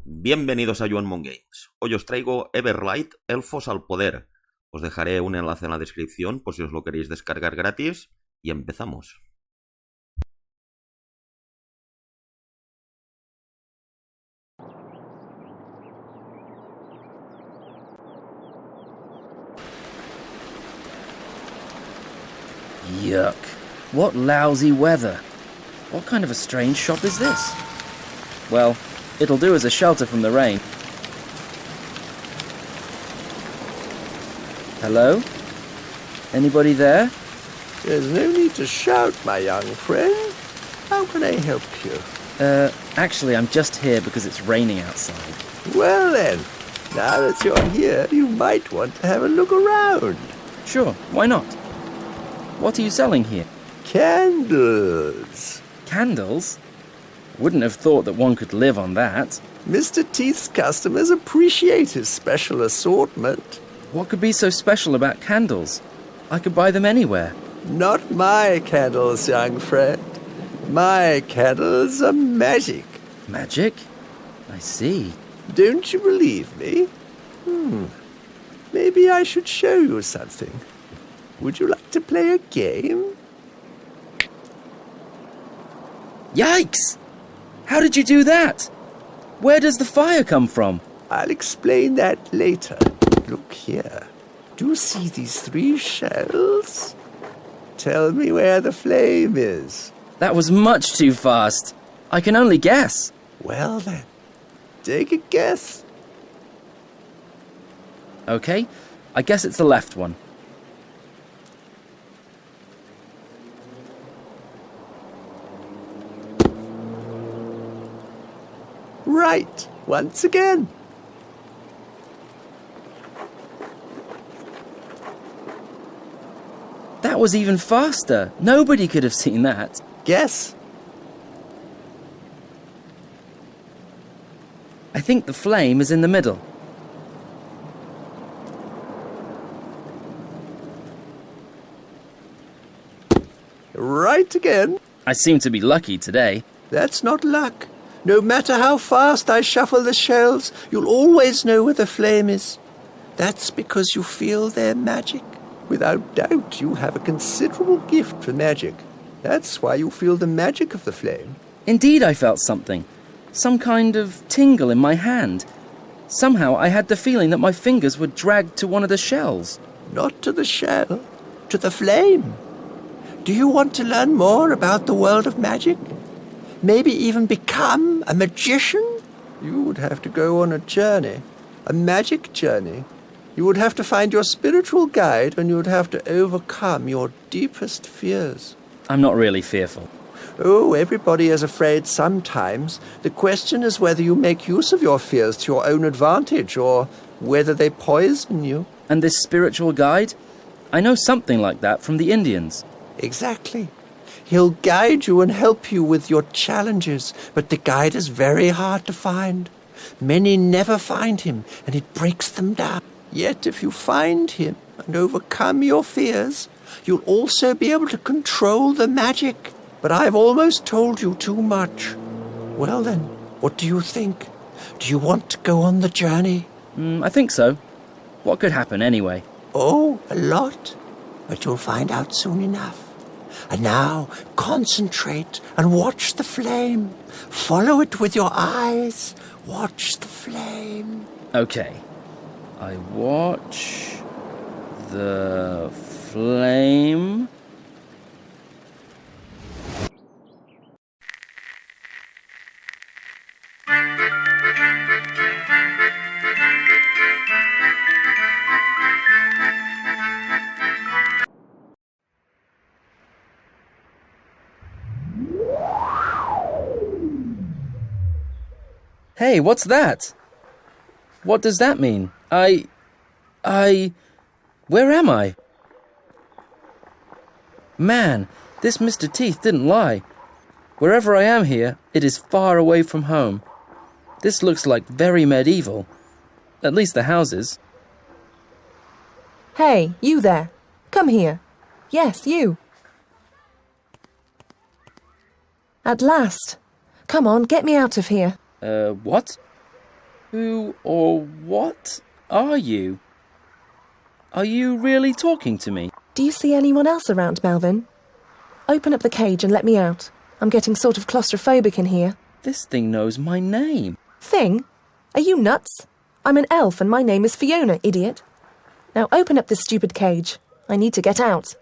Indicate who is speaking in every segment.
Speaker 1: Bienvenidos a Juan Games. Hoy os traigo Everlight, Elfos al Poder. Os dejaré un enlace en la descripción por si os lo queréis descargar gratis y empezamos.
Speaker 2: Yuck. What lousy weather. What kind of a strange shop is this? Well, it'll do as a shelter from the rain. Hello? Anybody there?
Speaker 3: There's no need to shout, my young friend. How can I help you?
Speaker 2: Actually, I'm just here because it's raining outside.
Speaker 3: Well then, now that you're here, you might want to have a look around.
Speaker 2: Sure, why not? What are you selling here?
Speaker 3: Candles.
Speaker 2: Candles? Wouldn't have thought that one could live on that.
Speaker 3: Mr. Teeth's customers appreciate his special assortment.
Speaker 2: What could be so special about candles? I could buy them anywhere.
Speaker 3: Not my candles, young friend. My candles are magic.
Speaker 2: Magic? I see.
Speaker 3: Don't you believe me? Maybe I should show you something. Would you like to play a game?
Speaker 2: Yikes! How did you do that? Where does the fire come from?
Speaker 3: I'll explain that later. Look here. Do you see these 3 shells? Tell me where the flame is.
Speaker 2: That was much too fast. I can only guess.
Speaker 3: Well then, take a guess.
Speaker 2: Okay, I guess it's the left one.
Speaker 3: Right, once again.
Speaker 2: That was even faster. Nobody could have seen that.
Speaker 3: Guess.
Speaker 2: I think the flame is in the middle.
Speaker 3: Right again.
Speaker 2: I seem to be lucky today.
Speaker 3: That's not luck. No matter how fast I shuffle the shells, you'll always know where the flame is. That's because you feel their magic. Without doubt, you have a considerable gift for magic. That's why you feel the magic of the flame.
Speaker 2: Indeed, I felt something. Some kind of tingle in my hand. Somehow I had the feeling that my fingers were dragged to one of the shells.
Speaker 3: Not to the shell, to the flame. Do you want to learn more about the world of magic? Maybe even become a magician? You would have to go on a journey, a magic journey. You would have to find your spiritual guide, and you would have to overcome your deepest fears.
Speaker 2: I'm not really fearful.
Speaker 3: Oh, everybody is afraid sometimes. The question is whether you make use of your fears to your own advantage, or whether they poison you.
Speaker 2: And this spiritual guide? I know something like that from the Indians.
Speaker 3: Exactly. He'll guide you and help you with your challenges, but the guide is very hard to find. Many never find him, and it breaks them down. Yet if you find him and overcome your fears, you'll also be able to control the magic. But I've almost told you too much. Well then, what do you think? Do you want to go on the journey?
Speaker 2: I think so. What could happen anyway?
Speaker 3: Oh, a lot. But you'll find out soon enough. And now, concentrate and watch the flame. Follow it with your eyes. Watch the flame.
Speaker 2: Okay. I watch the flame. Hey, what's that? What does that mean? Where am I? Man, this Mr. Teeth didn't lie. Wherever I am here, it is far away from home. This looks like very medieval. At least the houses.
Speaker 4: Hey, you there. Come here. Yes, you. At last. Come on, get me out of here.
Speaker 2: What? Who or what are you? Are you really talking to me?
Speaker 4: Do you see anyone else around, Melvin? Open up the cage and let me out. I'm getting sort of claustrophobic in here.
Speaker 2: This thing knows my name.
Speaker 4: Thing? Are you nuts? I'm an elf and my name is Fiona, idiot. Now open up this stupid cage. I need to get out.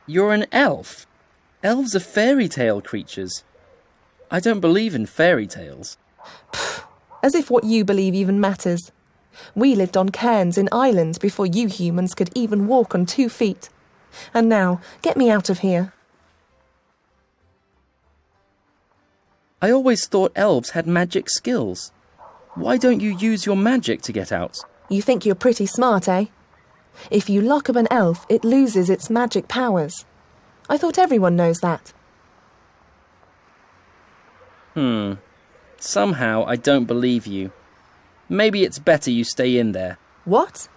Speaker 2: You're an elf. Elves are fairy tale creatures. I don't believe in fairy tales.
Speaker 4: As if what you believe even matters. We lived on cairns in islands before you humans could even walk on 2 feet. And now, get me out of here.
Speaker 2: I always thought elves had magic skills. Why don't you use your magic to get out?
Speaker 4: You think you're pretty smart, eh? If you lock up an elf, it loses its magic powers. I thought everyone knows that.
Speaker 2: Somehow I don't believe you. Maybe it's better you stay in there.
Speaker 4: What?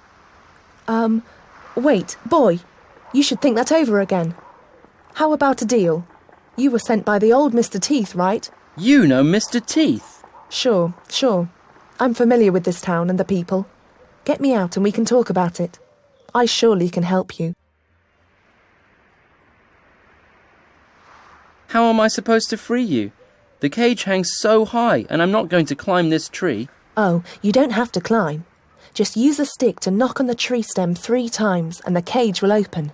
Speaker 4: Wait, boy. You should think that over again. How about a deal? You were sent by the old Mr. Teeth, right?
Speaker 2: You know Mr. Teeth.
Speaker 4: Sure. I'm familiar with this town and the people. Get me out and we can talk about it. I surely can help you.
Speaker 2: How am I supposed to free you? The cage hangs so high and I'm not going to climb this tree.
Speaker 4: Oh, you don't have to climb. Just use a stick to knock on the tree stem 3 times and the cage will open.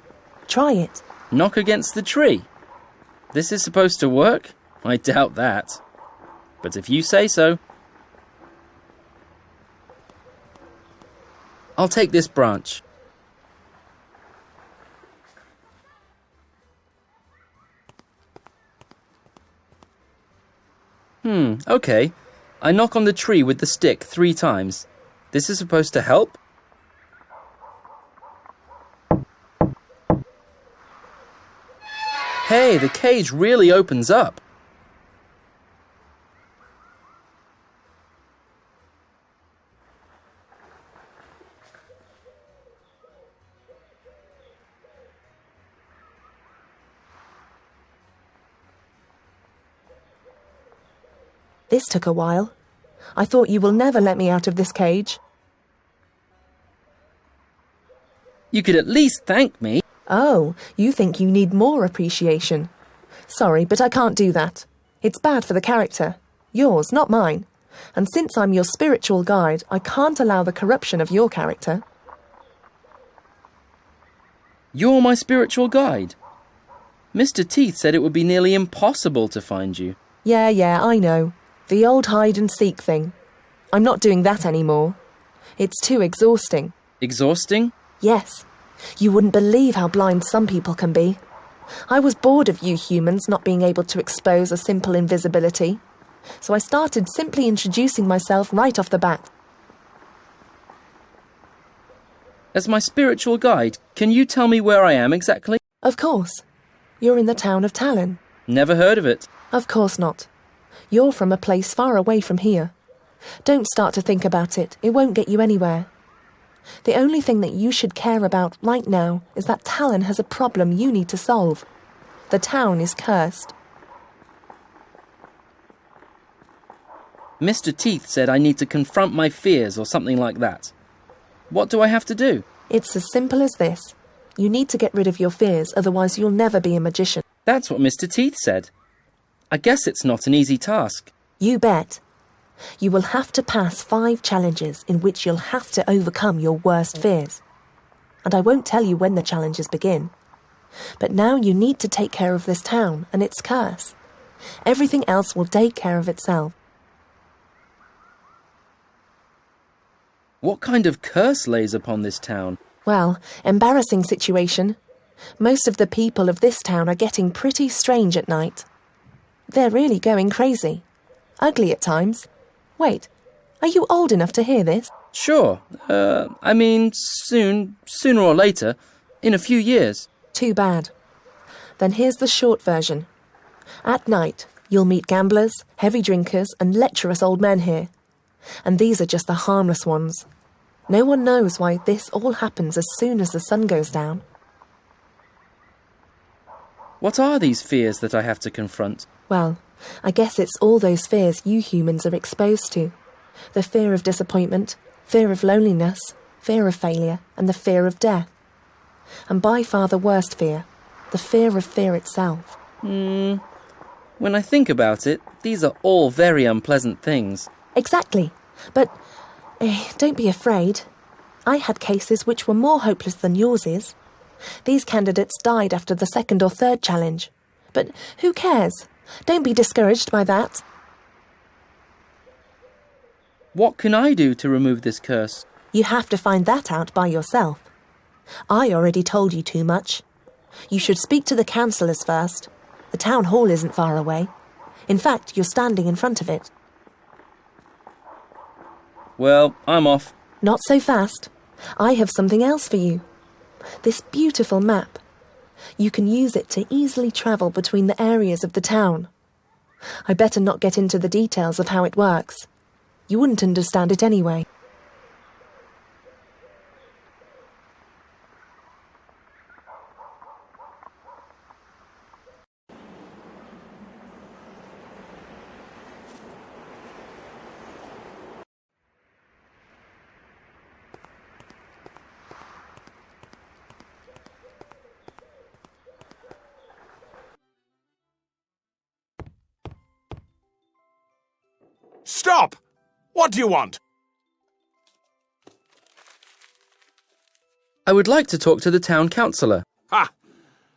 Speaker 4: Try it.
Speaker 2: Knock against the tree? This is supposed to work? I doubt that. But if you say so. I'll take this branch. Okay. I knock on the tree with the stick 3 times. This is supposed to help? Hey, the cage really opens up.
Speaker 4: This took a while. I thought you will never let me out of this cage.
Speaker 2: You could at least thank me.
Speaker 4: Oh, you think you need more appreciation. Sorry, but I can't do that. It's bad for the character. Yours, not mine. And since I'm your spiritual guide, I can't allow the corruption of your character.
Speaker 2: You're my spiritual guide. Mr. Teeth said it would be nearly impossible to find you.
Speaker 4: Yeah, I know. The old hide-and-seek thing. I'm not doing that anymore. It's too exhausting.
Speaker 2: Exhausting?
Speaker 4: Yes. You wouldn't believe how blind some people can be. I was bored of you humans not being able to expose a simple invisibility. So I started simply introducing myself right off the bat.
Speaker 2: As my spiritual guide, can you tell me where I am exactly?
Speaker 4: Of course. You're in the town of Talon.
Speaker 2: Never heard of it.
Speaker 4: Of course not. You're from a place far away from here. Don't start to think about it. It won't get you anywhere. The only thing that you should care about right now is that Talon has a problem you need to solve. The town is cursed.
Speaker 2: Mr. Teeth said I need to confront my fears or something like that. What do I have to do?
Speaker 4: It's as simple as this. You need to get rid of your fears, otherwise you'll never be a magician.
Speaker 2: That's what Mr. Teeth said. I guess it's not an easy task.
Speaker 4: You bet. You will have to pass 5 challenges in which you'll have to overcome your worst fears. And I won't tell you when the challenges begin. But now you need to take care of this town and its curse. Everything else will take care of itself.
Speaker 2: What kind of curse lays upon this town?
Speaker 4: Well, embarrassing situation. Most of the people of this town are getting pretty strange at night. They're really going crazy. Ugly at times. Wait, are you old enough to hear this?
Speaker 2: Sure. Sooner or later. In a few years.
Speaker 4: Too bad. Then here's the short version. At night, you'll meet gamblers, heavy drinkers, and lecherous old men here. And these are just the harmless ones. No one knows why this all happens as soon as the sun goes down.
Speaker 2: What are these fears that I have to confront?
Speaker 4: Well, I guess it's all those fears you humans are exposed to. The fear of disappointment, fear of loneliness, fear of failure, and the fear of death. And by far the worst fear, the fear of fear itself.
Speaker 2: When I think about it, these are all very unpleasant things.
Speaker 4: Exactly. But don't be afraid. I had cases which were more hopeless than yours is. These candidates died after the second or third challenge. But who cares? Don't be discouraged by that.
Speaker 2: What can I do to remove this curse?
Speaker 4: You have to find that out by yourself. I already told you too much. You should speak to the councillors first. The town hall isn't far away. In fact, you're standing in front of it.
Speaker 2: Well, I'm off.
Speaker 4: Not so fast. I have something else for you. This beautiful map. You can use it to easily travel between the areas of the town. I better not get into the details of how it works. You wouldn't understand it anyway.
Speaker 5: Stop! What do you want?
Speaker 2: I would like to talk to the town councillor.
Speaker 5: Ha!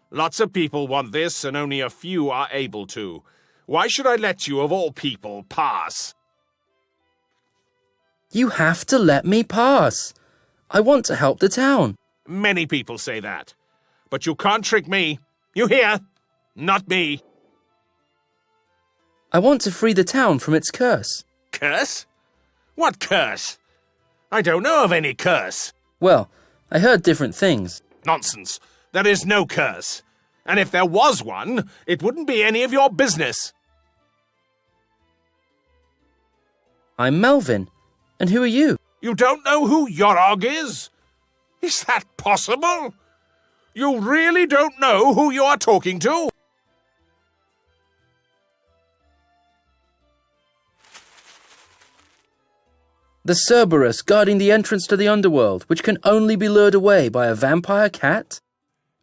Speaker 5: Lots of people want this, and only a few are able to. Why should I let you, of all people, pass?
Speaker 2: You have to let me pass. I want to help the town.
Speaker 5: Many people say that. But you can't trick me. You hear? Not me.
Speaker 2: I want to free the town from its curse.
Speaker 5: Curse? What curse? I don't know of any curse.
Speaker 2: Well, I heard different things.
Speaker 5: Nonsense. There is no curse. And if there was one, it wouldn't be any of your business.
Speaker 2: I'm Melvin. And who are you?
Speaker 5: You don't know who Yorog is? Is that possible? You really don't know who you are talking to?
Speaker 2: The Cerberus guarding the entrance to the underworld, which can only be lured away by a vampire cat?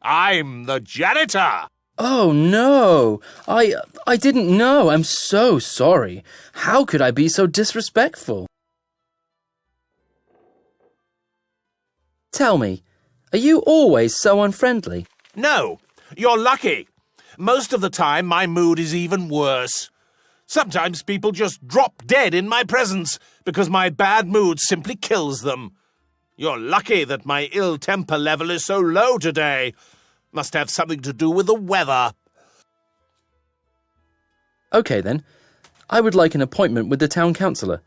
Speaker 5: I'm the janitor.
Speaker 2: Oh, no. I didn't know. I'm so sorry. How could I be so disrespectful? Tell me, are you always so unfriendly?
Speaker 5: No, you're lucky. Most of the time, my mood is even worse. Sometimes people just drop dead in my presence because my bad mood simply kills them. You're lucky that my ill temper level is so low today. Must have something to do with the weather.
Speaker 2: Okay, then. I would like an appointment with the town councillor.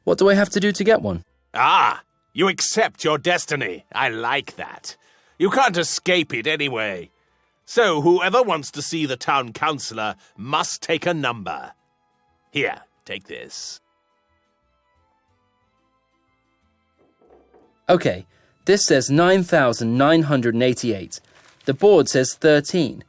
Speaker 2: What do I have to do to get one?
Speaker 5: Ah, you accept your destiny. I like that. You can't escape it anyway. So whoever wants to see the town councillor must take a number. Here, take this.
Speaker 2: Okay, this says 9,988. The board says 13.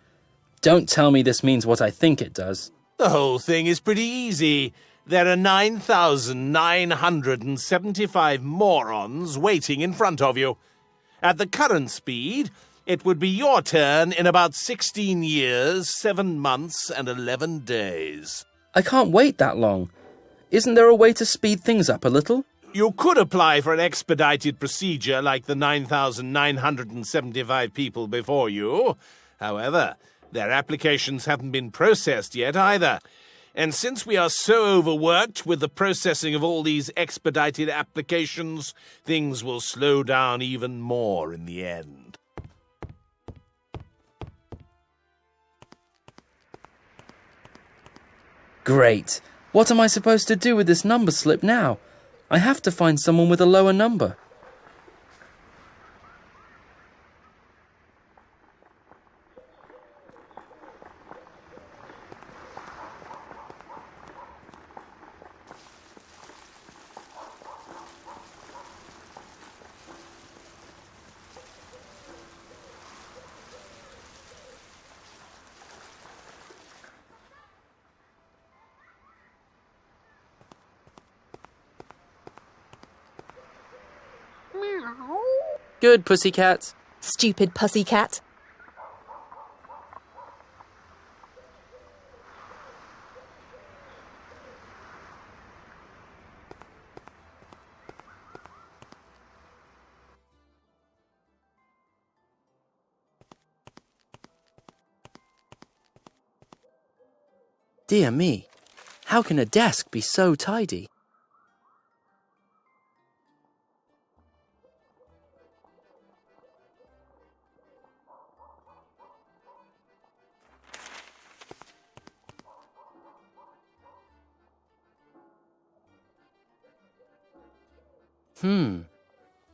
Speaker 2: Don't tell me this means what I think it does.
Speaker 5: The whole thing is pretty easy. There are 9,975 morons waiting in front of you. At the current speed, it would be your turn in about 16 years, 7 months, and 11 days.
Speaker 2: I can't wait that long. Isn't there a way to speed things up a little?
Speaker 5: You could apply for an expedited procedure like the 9,975 people before you. However, their applications haven't been processed yet either. And since we are so overworked with the processing of all these expedited applications, things will slow down even more in the end.
Speaker 2: Great. What am I supposed to do with this number slip now? I have to find someone with a lower number. Good, pussycat.
Speaker 4: Stupid pussycat.
Speaker 2: Dear me, how can a desk be so tidy?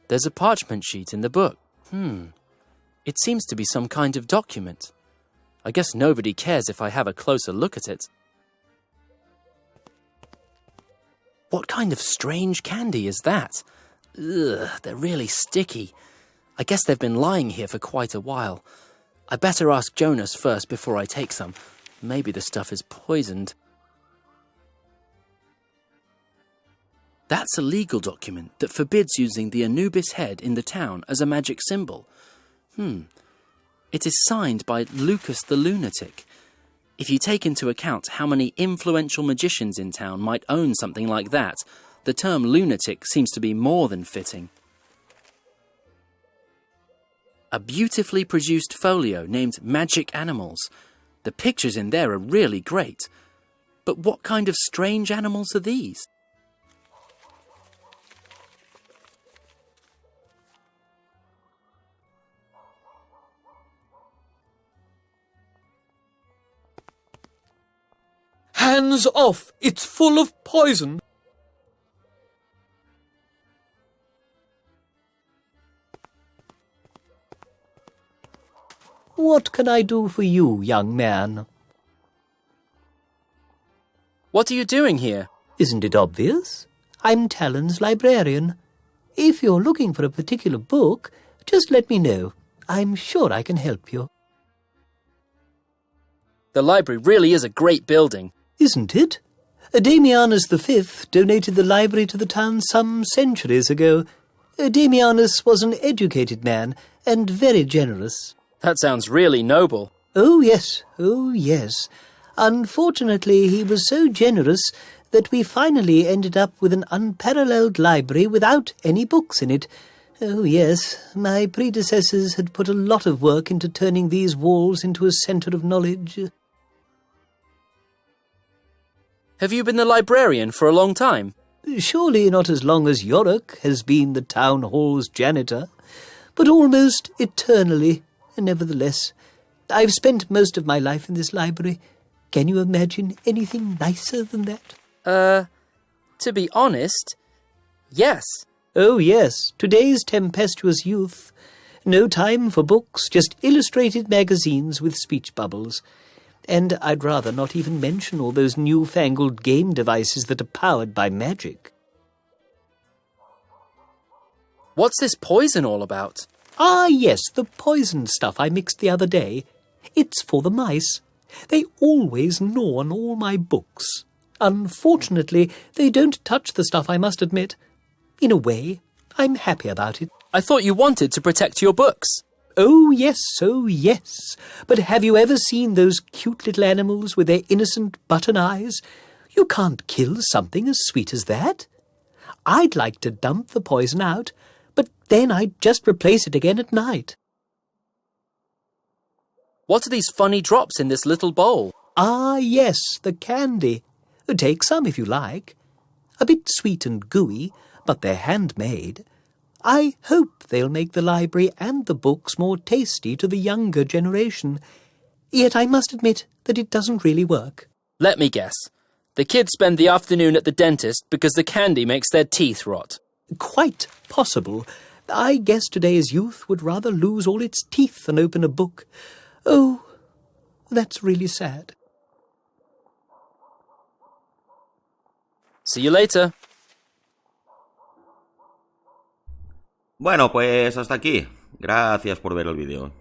Speaker 2: There's a parchment sheet in the book. It seems to be some kind of document. I guess nobody cares if I have a closer look at it. What kind of strange candy is that? Ugh, they're really sticky. I guess they've been lying here for quite a while. I better ask Jonas first before I take some. Maybe the stuff is poisoned. That's a legal document that forbids using the Anubis head in the town as a magic symbol. It is signed by Lucas the Lunatic. If you take into account how many influential magicians in town might own something like that, the term lunatic seems to be more than fitting. A beautifully produced folio named Magic Animals. The pictures in there are really great. But what kind of strange animals are these?
Speaker 6: Hands off! It's full of poison! What can I do for you, young man?
Speaker 2: What are you doing here?
Speaker 6: Isn't it obvious? I'm Talon's librarian. If you're looking for a particular book, just let me know. I'm sure I can help you.
Speaker 2: The library really is a great building.
Speaker 6: Isn't it? Damianus V donated the library to the town some centuries ago. Damianus was an educated man and very generous.
Speaker 2: That sounds really noble.
Speaker 6: Oh, yes. Oh, yes. Unfortunately, he was so generous that we finally ended up with an unparalleled library without any books in it. Oh, yes. My predecessors had put a lot of work into turning these walls into a centre of knowledge.
Speaker 2: Have you been the librarian for a long time?
Speaker 6: Surely not as long as Yorick has been the town hall's janitor, but almost eternally, nevertheless. I've spent most of my life in this library. Can you imagine anything nicer than that?
Speaker 2: To be honest, yes.
Speaker 6: Oh, yes, today's tempestuous youth. No time for books, just illustrated magazines with speech bubbles. And I'd rather not even mention all those newfangled game devices that are powered by magic.
Speaker 2: What's this poison all about?
Speaker 6: Ah, yes, the poison stuff I mixed the other day. It's for the mice. They always gnaw on all my books. Unfortunately, they don't touch the stuff, I must admit. In a way, I'm happy about it.
Speaker 2: I thought you wanted to protect your books.
Speaker 6: Oh, yes, oh, yes. But have you ever seen those cute little animals with their innocent button eyes? You can't kill something as sweet as that. I'd like to dump the poison out, but then I'd just replace it again at night.
Speaker 2: What are these funny drops in this little bowl?
Speaker 6: Ah, yes, the candy. Take some if you like. A bit sweet and gooey, but they're handmade. I hope they'll make the library and the books more tasty to the younger generation. Yet I must admit that it doesn't really work.
Speaker 2: Let me guess. The kids spend the afternoon at the dentist because the candy makes their teeth rot.
Speaker 6: Quite possible. I guess today's youth would rather lose all its teeth than open a book. Oh, that's really sad.
Speaker 2: See you later.
Speaker 1: Bueno, pues hasta aquí. Gracias por ver el vídeo.